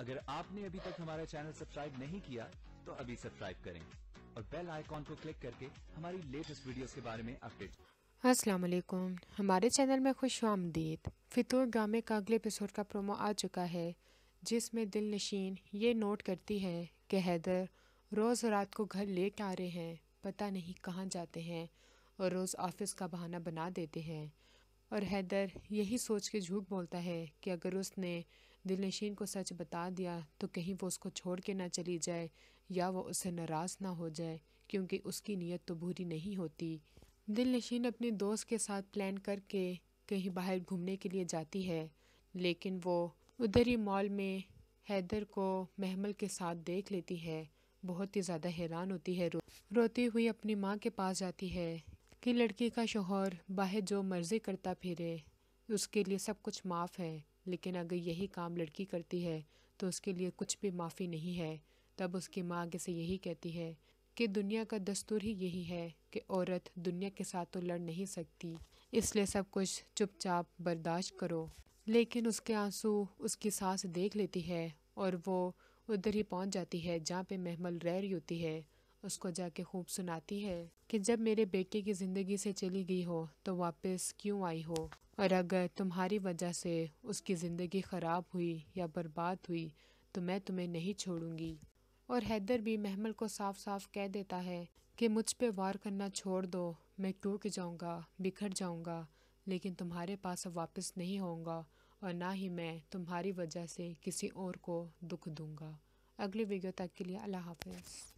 اگر آپ نے ابھی تک ہمارا چینل سبسکرائب نہیں کیا تو ابھی سبسکرائب کریں اور بیل آئیکن کو کلک کر کے ہماری لیٹسٹ ویڈیوز کے بارے میں اپڈیٹ۔ السلام علیکم، ہمارے چینل میں خوش آمدید۔ فطور ڈرامے کا اگلے ایپیسوڈ کا پرومو آ چکا ہے، جس میں دل نشین یہ نوٹ کرتی ہے کہ حیدر روز رات کو گھر لیٹ آ رہے ہیں، پتہ نہیں کہاں جاتے ہیں اور روز آفس کا بہانہ بنا دیتے ہیں، اور حیدر یہی سوچ کے جھوٹ بولتا ہے کہ اگر اس نے دل نشین کو سچ بتا دیا تو کہیں وہ اس کو چھوڑ کے نہ چلی جائے یا وہ اسے ناراض نہ ہو جائے، کیونکہ اس کی نیت تو بری نہیں ہوتی۔ دل نشین اپنے دوست کے ساتھ پلان کر کے کہیں باہر گھومنے کے لیے جاتی ہے، لیکن وہ ادھر ہی مال میں حیدر کو محمل کے ساتھ دیکھ لیتی ہے۔ بہت ہی زیادہ حیران ہوتی ہے، روتی ہوئی اپنی ماں کے پاس جاتی ہے کہ لڑکی کا شوہر باہر جو مرضی کرتا پھرے، اس کے لیے سب کچھ معاف ہے، لیکن اگر یہی کام لڑکی کرتی ہے تو اس کے لیے کچھ بھی معافی نہیں ہے۔ تب اس کی ماں آگے سے یہی کہتی ہے کہ دنیا کا دستور ہی یہی ہے کہ عورت دنیا کے ساتھ تو لڑ نہیں سکتی، اس لیے سب کچھ چپ چاپ برداشت کرو۔ لیکن اس کے آنسو اس کی ساس دیکھ لیتی ہے اور وہ ادھر ہی پہنچ جاتی ہے جہاں پہ محمل رہ رہی ہوتی ہے۔ اس کو جا کے خوب سناتی ہے کہ جب میرے بیٹے کی زندگی سے چلی گئی ہو تو واپس کیوں آئی ہو، اور اگر تمہاری وجہ سے اس کی زندگی خراب ہوئی یا برباد ہوئی تو میں تمہیں نہیں چھوڑوں گی۔ اور حیدر بھی محمل کو صاف صاف کہہ دیتا ہے کہ مجھ پہ وار کرنا چھوڑ دو، میں ٹوٹ جاؤں گا، بکھر جاؤں گا، لیکن تمہارے پاس اب واپس نہیں ہوں گا، اور نہ ہی میں تمہاری وجہ سے کسی اور کو دکھ دوں گا۔ اگلی ویڈیو تک کے لیے اللہ حافظ۔